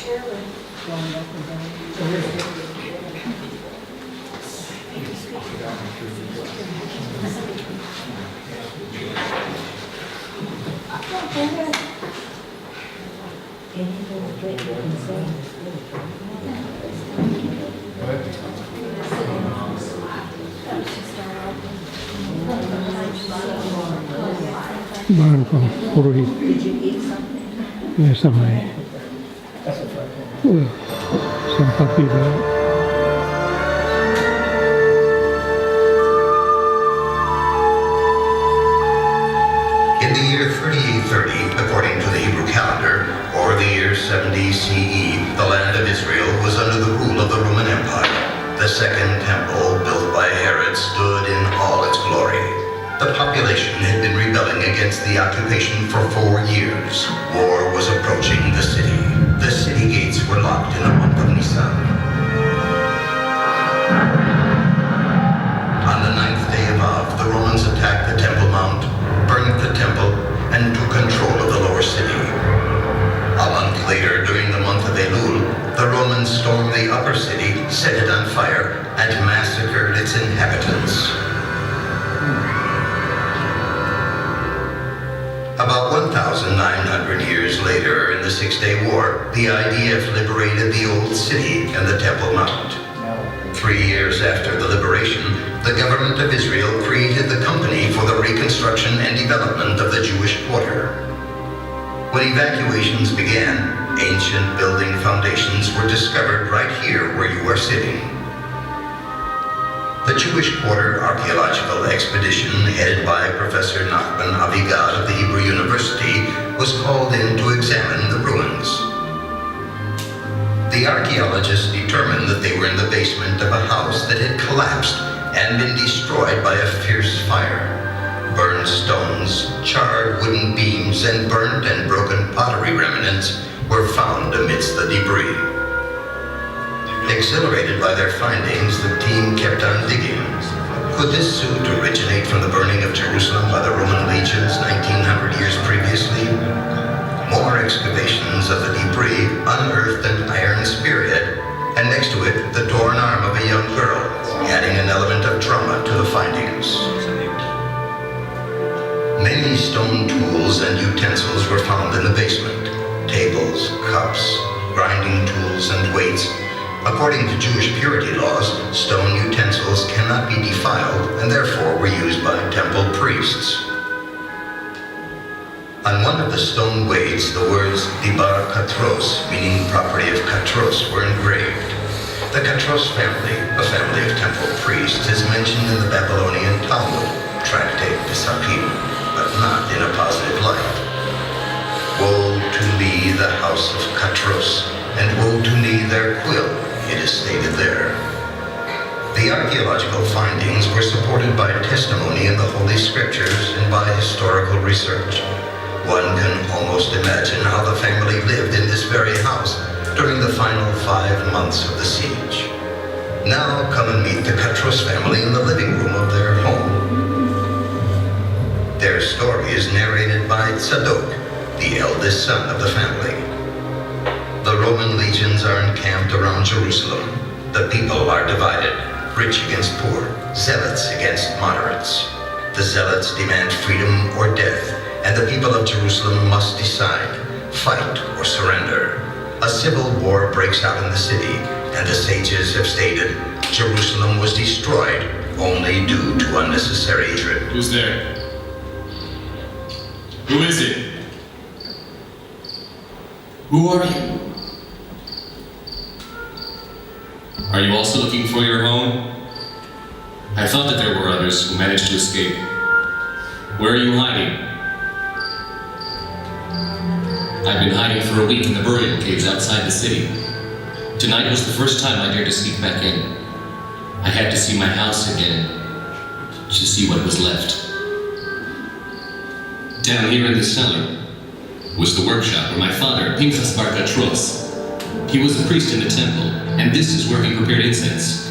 chairman. Anything that you can say?บ้านของปุโรหิต Did you eat something? ในสมัย2,000 ปีแล้ว In the year 3830, according to the Hebrew calendar, or the year 70 CE, the land of Israel was under the rule of the Roman Empire. The second temple, built by Herod, stood in all its glory. The population had been rebelling against the occupation for 4 years. War was approaching the city. The city gates were locked in the month of Nisan. On the 9th day of Av, the Romans attacked the Temple Mount, burned the temple, and took control of the lower city. A month later, during the month of Elul, the Romans stormed the upper city, set it on fire, and massacred its inhabitants. About 1,900 years later, in the Six-Day War, the IDF liberated the old city and the Temple Mount. 3 years after the liberation, the government of Israel created the Company for the Reconstruction and Development of the Jewish Quarter. When evacuations began, ancient building foundations were discovered right here where you are sitting. The Jewish Quarter Archaeological Expedition, headed by Professor Nachman Avigad of the Hebrew University, was called in to examine the ruins. The archaeologists determined that they were in the basement of a house that had collapsed and been destroyed by a fierce fire. Burned stones, charred wooden beams, and burnt and broken pottery remnants were found amidst the debris. Exhilarated by their findings, the team kept on digging. Could this suit originate from the burning of Jerusalem by the Roman legions 1,900 years previously? More excavations of the debris unearthed an iron spearhead, and next to it, the torn arm of a young girl, adding an element of drama to the findings. Many stone tools and utensils were found in the basement. Tables, cups, grinding tools, and weights. According to Jewish purity laws, stone utensils cannot be defiled and therefore were used by temple priests. On one of the stone weights, the words Dibar Katros, meaning property of Katros, were engraved. The Katros family, a family of temple priests, is mentioned in the Babylonian Talmud, Tractate Pesachim, but not in a positive light. Woe to me, the house of Katros, and woe to me, their quill, it is stated there. The archaeological findings were supported by testimony in the Holy Scriptures and by historical research. One can almost imagine how the family lived in this very house during the final 5 months of the siege. Now come and meet the Katros family in the living room of their home. Their story is narrated by Tzadok, the eldest son of the family. The Roman legions are encamped around Jerusalem. The people are divided, rich against poor, zealots against moderates. The zealots demand freedom or death, and the people of Jerusalem must decide, fight or surrender. A civil war breaks out in the city, and the sages have stated Jerusalem was destroyed only due to unnecessary hatred. Who's there? Who is it? Who are you? Are you also looking for your home? I thought that there were others who managed to escape. Where are you hiding? I've been hiding for a week in the burial caves outside the city. Tonight was the first time I dared to sneak back in. I had to see my house again, to see what was left. Down here in the cellar was the workshop where my father, Pinchas Bar Katros, he was a priest in the temple, and this is where he prepared incense.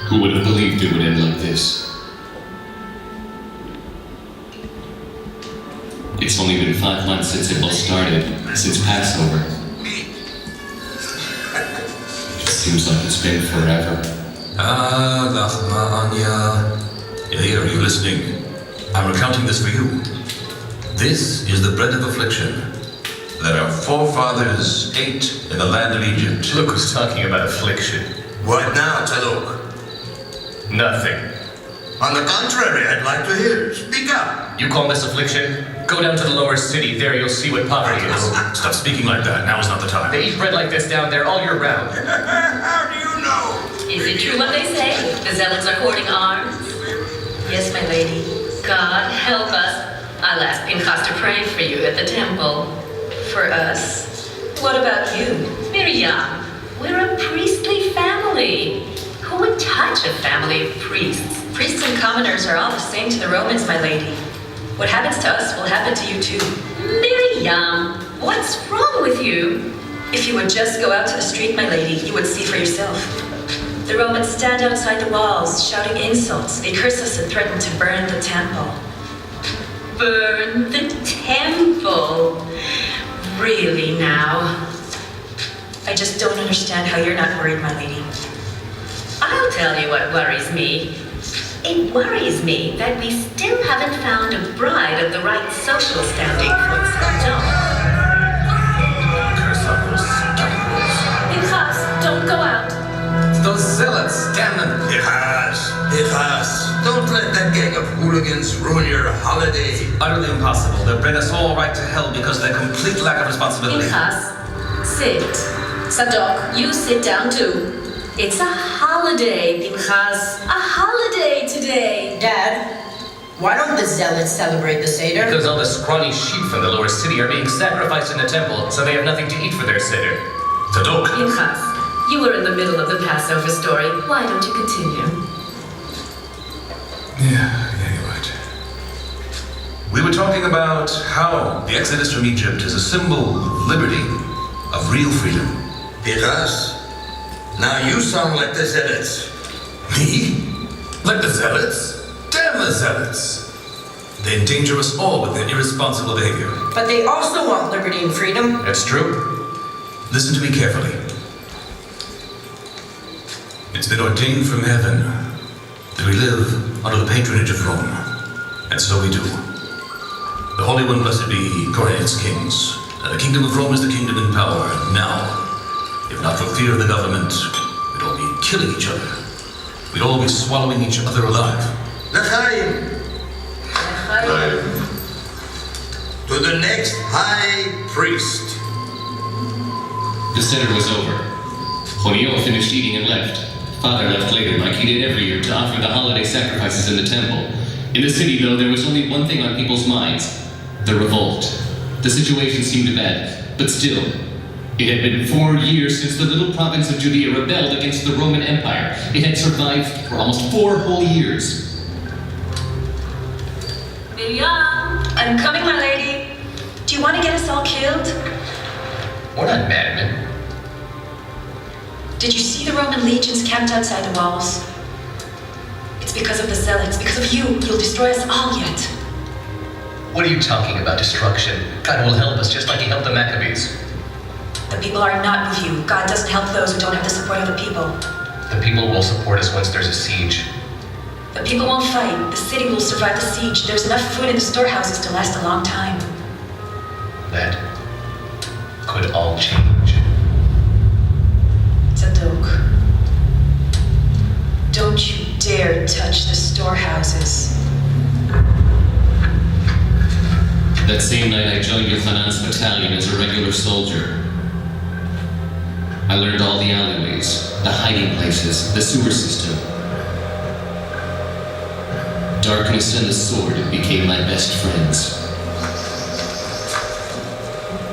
Who would have believed it would end like this? It's only been 5 months since it all started, since Passover. It seems like it's been forever. Lachma Anya. Yair, are you listening? I'm recounting this for you. This is the bread of affliction that our forefathers ate in the land of Egypt. Look who's talking about affliction. What now, Tzadok? Nothing. On the contrary, I'd like to hear. Speak up. You call this affliction? Go down to the lower city. There you'll see what poverty is. Stop speaking like that. Now is not the time. They eat bread like this down there all year round. How do you know? Is it true what they say? The zealots are hoarding arms? Yes, my lady. God help us. I'll ask Pinchas to pray for you at the temple. For us. What about you? Miriam, we're a priestly family. Who would touch a family of priests? Priests and commoners are all the same to the Romans, my lady. What happens to us will happen to you too. Miriam, what's wrong with you? If you would just go out to the street, my lady, you would see for yourself. The Romans stand outside the walls, shouting insults. They curse us and threaten to burn the temple. Burn the temple. Really now? I just don't understand how you're not worried, my lady. I'll tell you what worries me. It worries me that we still haven't found a bride of the right social standing for Tzadok. Curse on those scoundrels. Pinchas, don't go out. Those zealots, damn them. Pinchas, don't let that gang of hooligans ruin your holiday. Utterly impossible. They'll bring us all right to hell because of their complete lack of responsibility. Pinchas, sit. Tzadok, you sit down too. It's a holiday, Pinchas. A holiday today. Dad, why don't the zealots celebrate the Seder? Because all the scrawny sheep from the lower city are being sacrificed in the temple, so they have nothing to eat for their Seder. Tzadok. Pinchas, you were in the middle of the Passover story. Why don't you continue? Yeah, you're right. We were talking about how the Exodus from Egypt is a symbol of liberty, of real freedom. Pinchas, now you sound like the zealots. Me? Like the zealots? Damn the zealots! They endanger us all with their irresponsible behavior. But they also want liberty and freedom. That's true. Listen to me carefully. It's been ordained from heaven that we live under the patronage of Rome. And so we do. The Holy One, blessed be, coronates kings. The kingdom of Rome is the kingdom in power. Now, if not for fear of the government, we'd all be killing each other. We'd all be swallowing each other alive. L'chaim. To the next high priest. The Seder was over. Joniel finished eating and left. Father left later, like he did every year, to offer the holiday sacrifices in the temple. In the city, though, there was only one thing on people's minds: the revolt. The situation seemed bad, but still, it had been 4 years since the little province of Judea rebelled against the Roman Empire. It had survived for almost 4 whole years. Miriam, I'm coming, my lady. Do you want to get us all killed? We're not madmen. Did you see the Roman legions camped outside the walls? It's because of the zealots, because of you. You'll destroy us all yet. What are you talking about, destruction? God will help us just like he helped the Maccabees. The people are not with you. God doesn't help those who don't have the support of the people. The people will support us once there's a siege. The people won't fight. The city will survive the siege. There's enough food in the storehouses to last a long time. That could all change. Tzadok, don't you dare touch the storehouses. That same night, I joined Yochanan's battalion as a regular soldier. I learned all the alleyways, the hiding places, the sewer system. Darkness and the sword became my best friends.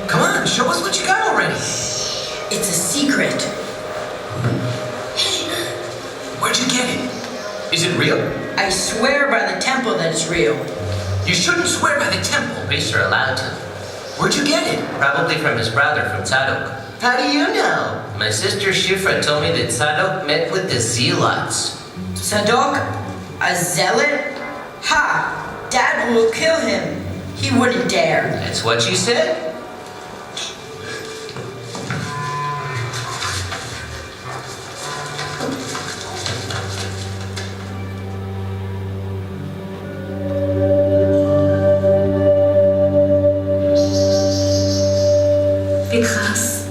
Come on, show us what you got already. It's a secret. Where'd you get it? Is it real? I swear by the temple that it's real. You shouldn't swear by the temple. Priests are allowed to. Where'd you get it? Probably from his brother, from Tzadok. How do you know? My sister Shifra told me that Tzadok met with the zealots. Tzadok? A zealot? Ha! Dad will kill him. He wouldn't dare. That's what you said. Pinchas,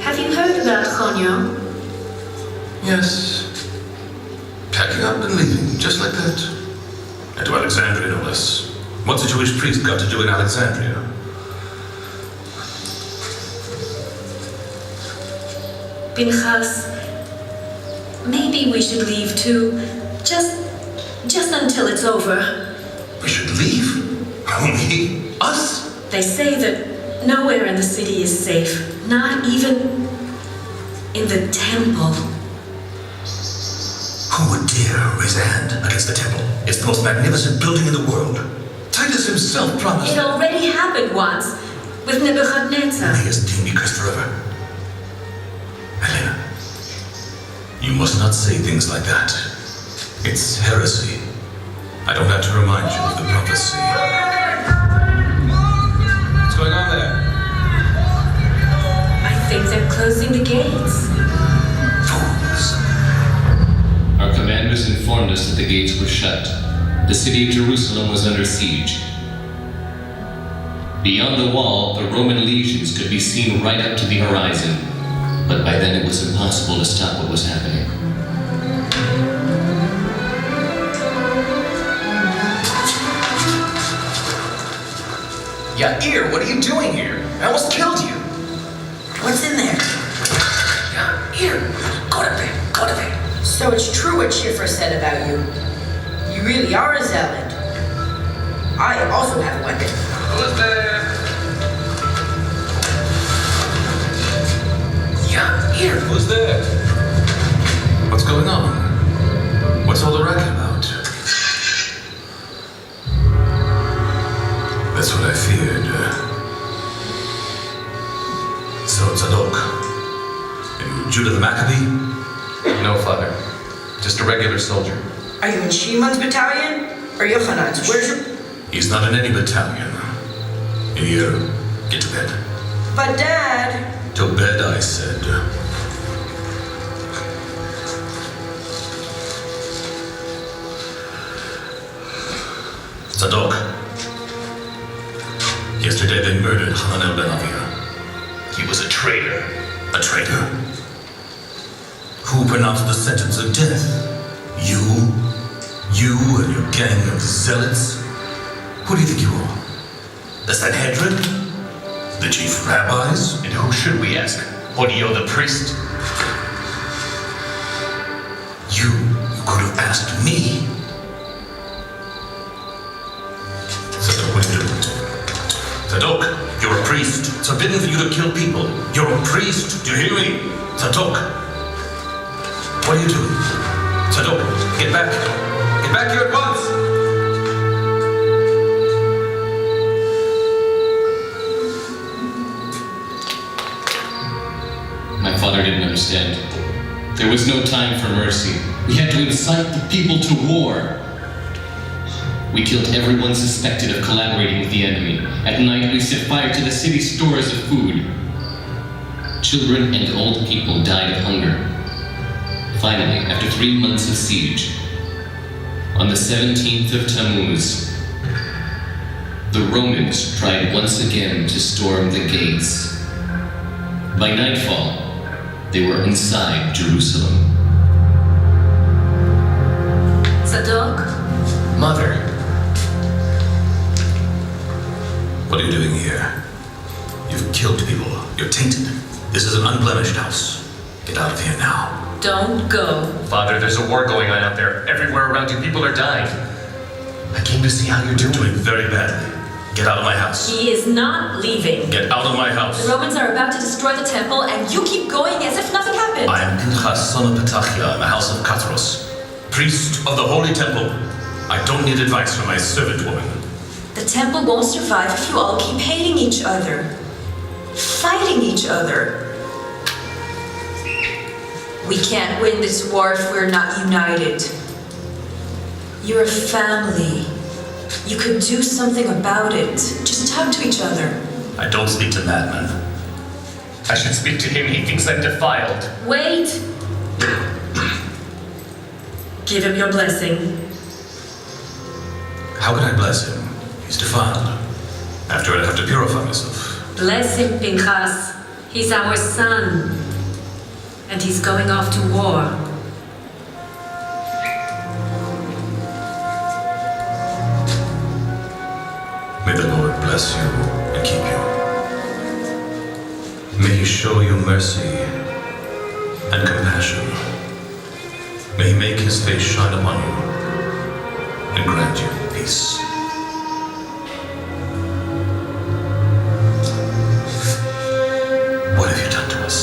have you heard about Chonyo? Yes. Packing up and leaving, just like that. And to Alexandria, no less. What's a Jewish priest got to do in Alexandria? Pinchas, maybe we should leave too. Just until it's over. We should leave? Me? Us? They say that nowhere in the city is safe. Not even in the temple. Who would dare raise a hand against the temple? It's the most magnificent building in the world. Titus himself promised It already happened once with Nebuchadnezzar. He has deemed me cursed forever. Helena, you must not say things like that. It's heresy. I don't have to remind you of the prophecy. What's going on there? I think they're closing the gates. Fools. Our commanders informed us that the gates were shut. The city of Jerusalem was under siege. Beyond the wall, the Roman legions could be seen right up to the horizon, but by then it was impossible to stop what was happening. Yair, what are you doing here? I almost killed you. What's in there? Yair, go to bed, go to bed. So it's true what Schiffer said about you. You really are a zealot. I also have a weapon. Who's there? Yair, who's there? What's going on? What's all the racket about? That's what I feared. So, Zadok, are you Judah the Maccabee? No, Father. Just a regular soldier. Are you in Shimon's battalion? Or Yochanan's? Where's your... He's not in any battalion. Here, get to bed. But Dad... To bed, I said. Zadok. Yesterday they murdered Hananel ben Avia. He was a traitor. A traitor? Who pronounced the sentence of death? You? You and your gang of zealots? Who do you think you are? The Sanhedrin? The chief rabbis? And who should we ask? Odio the priest? You could have asked me. Zadok, what are you doing? Zadok, you're a priest. It's forbidden for you to kill people. You're a priest. Do you hear me? Zadok. What are you doing? Zadok, get back. Get back here at once. My father didn't understand. There was no time for mercy. We had to incite the people to war. We killed everyone suspected of collaborating with the enemy. At night, we set fire to the city's stores of food. Children and old people died of hunger. Finally, after 3 months of siege, on the 17th of Tammuz, the Romans tried once again to storm the gates. By nightfall, they were inside Jerusalem. Zadok? Mother. What are you doing here? You've killed people. You're tainted. This is an unblemished house. Get out of here now. Don't go. Father, there's a war going on out there. Everywhere around you, people are dying. I came to see how you're You're doing. doing very badly. Get out of my house. He is not leaving. Get out of my house. The Romans are about to destroy the temple, and you keep going as if nothing happened. I am Pinchas, son of Petachia, in the house of Katros, priest of the Holy Temple. I don't need advice from my servant woman. The temple won't survive if you all keep hating each other, fighting each other. We can't win this war if we're not united. You're a family. You could do something about it. Just talk to each other. I don't speak to madmen. I should speak to him. He thinks I'm defiled. Wait! Give him your blessing. How can I bless him? He's defiled. After I'd have to purify myself. Bless him, Pinchas. He's our son. And he's going off to war. May the Lord bless you and keep you. May He show you mercy and compassion. May He make His face shine upon you and grant you peace. What have you done to us?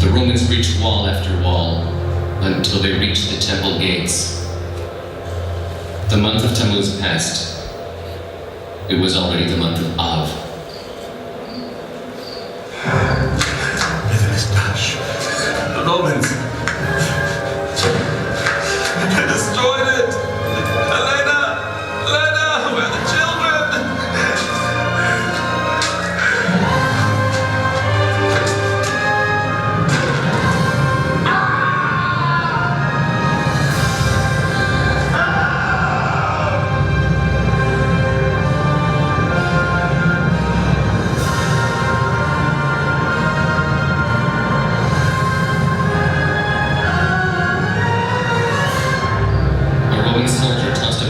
The Romans reached wall after wall until they reached the temple gates. The month of Tammuz passed. It was already the month of Av. The Romans! They destroyed it! Elena! Elena! Where are the children?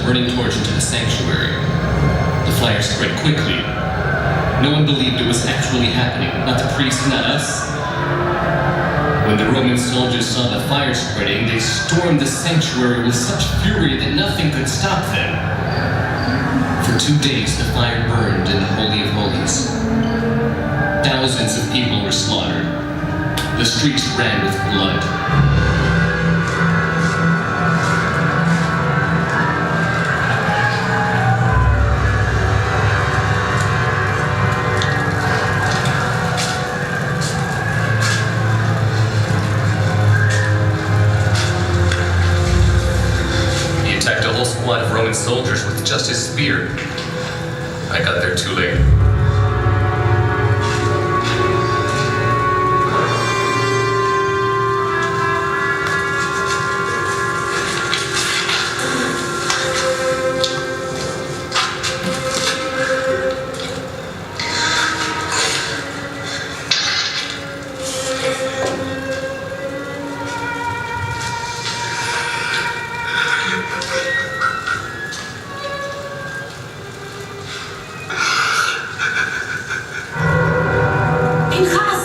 Burning torch into the sanctuary. The fire spread quickly. No one believed it was actually happening, not the priest, not us. When the Roman soldiers saw the fire spreading, they stormed the sanctuary with such fury that nothing could stop them. For 2 days, the fire burned in the Holy of Holies. Thousands of people were slaughtered. The streets ran with blood. Squad of Roman soldiers with just his spear. I got there too late. Pinchas!